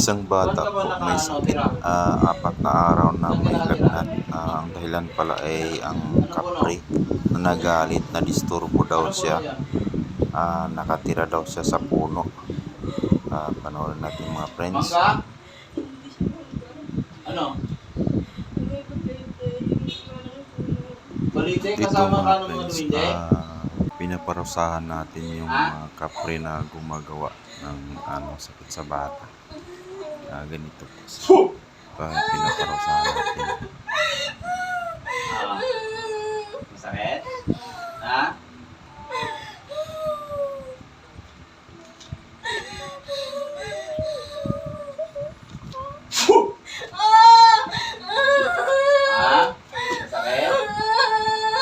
Isang bata po may sakit, 4 na araw na may lagnat. Ang dahilan pala ay ang kapre na nagalit, na disturbo daw siya. Nakatira daw siya sa puno. Panoorin natin mga friends. Mangga? Ano? Balite Dito kasama ka mga ng mga friends, duwinde? pinaparusahan natin yung mga kapre na gumagawa ng sakit sa bata. Ganito po. Pinaparusahan natin. Masakit? Ha? Ha? Masakit?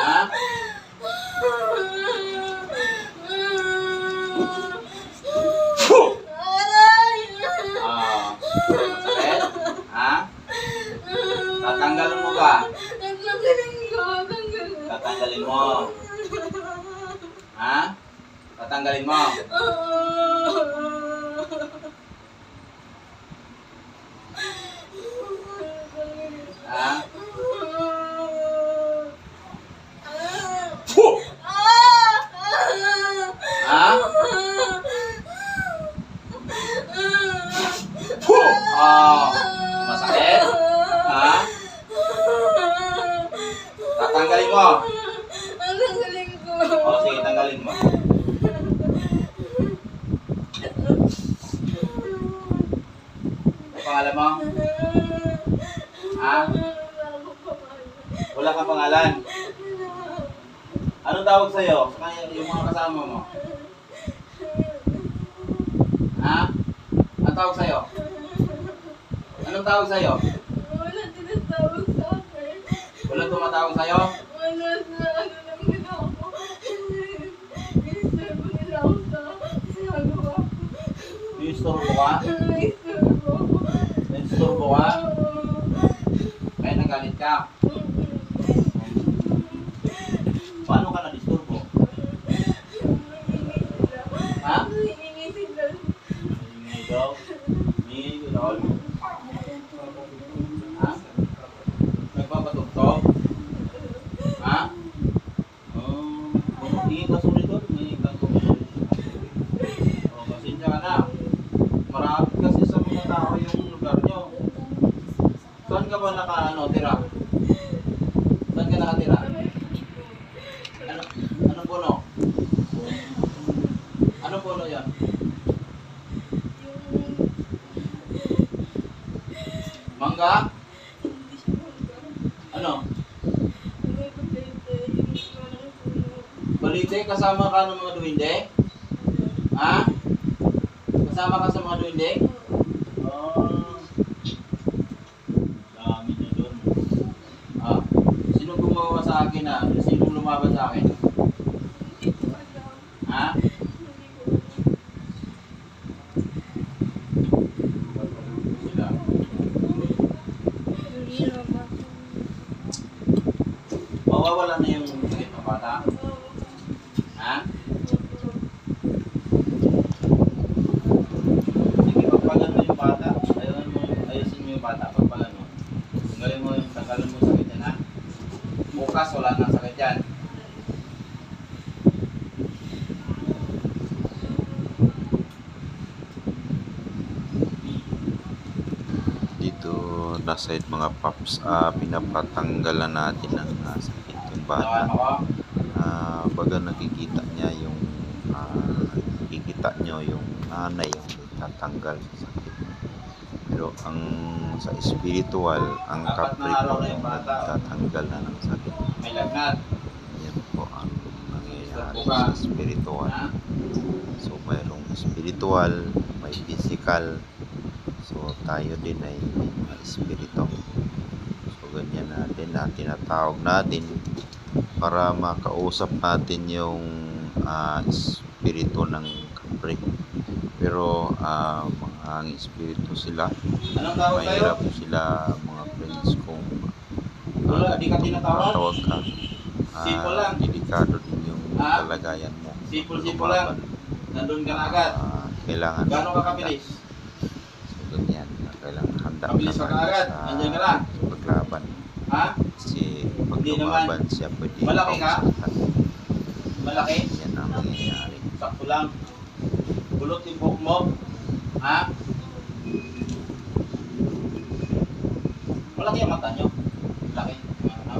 Ha? Masakit? Ha? Tatanggalin mo ba? Tatanggalin mo. Ha? Tatanggalin mo. Ha? Ha? Masakit? Ha? Tatanggalin mo. Sige, tanggalin mo. Ano pangalan mo? Ha? Wala kang pangalan? Anong tawag sa'yo? Sa kanya, yung mga kasama mo? Ha? Anong tawag sa'yo? Anong tawag sa'yo? Wala tinatawag sa akin. Wala tumatawag sa'yo? Wala sa ano lang nila ako. Inisturbo nila ako sa ginagawa ko. Inisturbo ka? Inisturbo ako. Inisturbo ka? Kaya nagalit ka? Paano ka na-disturbo? Ha? Hihingi sila. Hindi daw. Hindi daw. Ha? Nagpapatugtog? Ha? Tingin ka sulit doon. Tingin ka sulit. Pasensya ka na. Marami kasi sa mga tao yung lugar nyo. Saan ka ba tira? Saan ka nakatira? Anong puno? Anong puno yan? Mangga? Ano? Balite, kasama ka ng mga duwinde? Ha? Kasama ka sa mga duwinde? Dami niya doon. Sino gumawa sa akin na? Sino lumaban sa akin? Ha? Sila. Mawawala na yung sakit ng bata? Ha? Sige, pagpagano yung bata. Ayusin mo yung bata. Pagpagano. Tanggalin mo yung sakit yan, ha? Bukas, wala nang sakit yan. Dito na side mga paps, pinapatanggalan natin ang sakit yung bata. Baga nakikita niya yung nakikita nyo yung nanay yung tatanggal sa sakit. Pero ang sa spiritual, ang kapre po yung tatanggal na ng sakit. May lagnat. Yan po ang nangyayari sa spiritual. So mayroong spiritual, may physical. So tayo din ay may mga espiritu. So ganyan natin na tinatawag natin para makausap natin yung espiritu ng kapre. Pero mga espiritu sila, Anong tawag kayo? mahirap sila mga friends kung Wala, di ka tinatawag? tawag ka. Simple lang. Delikado din yung kalagayan mo. Simple lang. Nandun ka na agad. Kailangan Gano'n ka kabilis? So ganyan. handa Mabilis ka kaagad. Andiyan ka lang. paglaban. Ha? Kasi pag Hindi naman. lumaban siya, pwede Malaki ka? pausahan. Malaki? Yan ang nangyayari. Sakto lang. Kulot yung buhok mo. Ha? Malaki yung mata nyo. Malaki. Ano?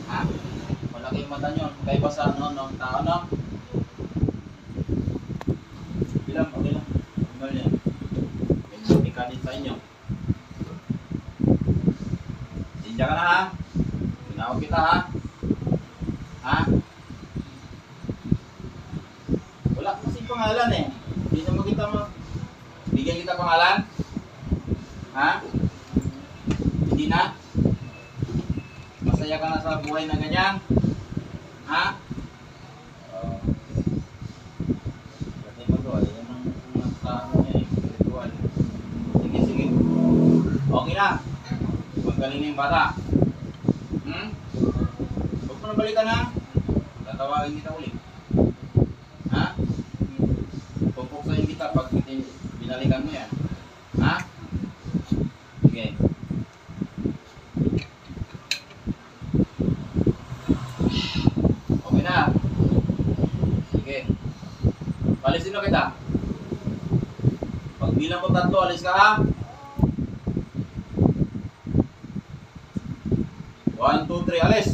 Ha? Malaki yung mata nyo. Kaya ba sa ano, no? Tao, no? Bilang, okay lang. Bilang yan. May kanin sa inyo. Sindihan ka na, ha? Tinawag kita, ha? Ha? Wala kasi pangalan eh. Hindi naman kita mo. Bigyan kita pangalan? Ha? Hindi na? Masaya ka na sa buhay na ganyan? Ha? Oo. Kasi magawa. Yan ang nasa ano niya eh. Ritual. Sige, sige. Okay na. Magaling na yung bata. Hmm? Huwag mo na balikan ha. Tatawagin kita ulit. Ha? Pupuksayin kita pag binalikan mo yan. Ha? Sige. Okay na. Sige. Palisin na kita. Pag bilang ko 3, alis ka ha. 1, 2, 3, alis.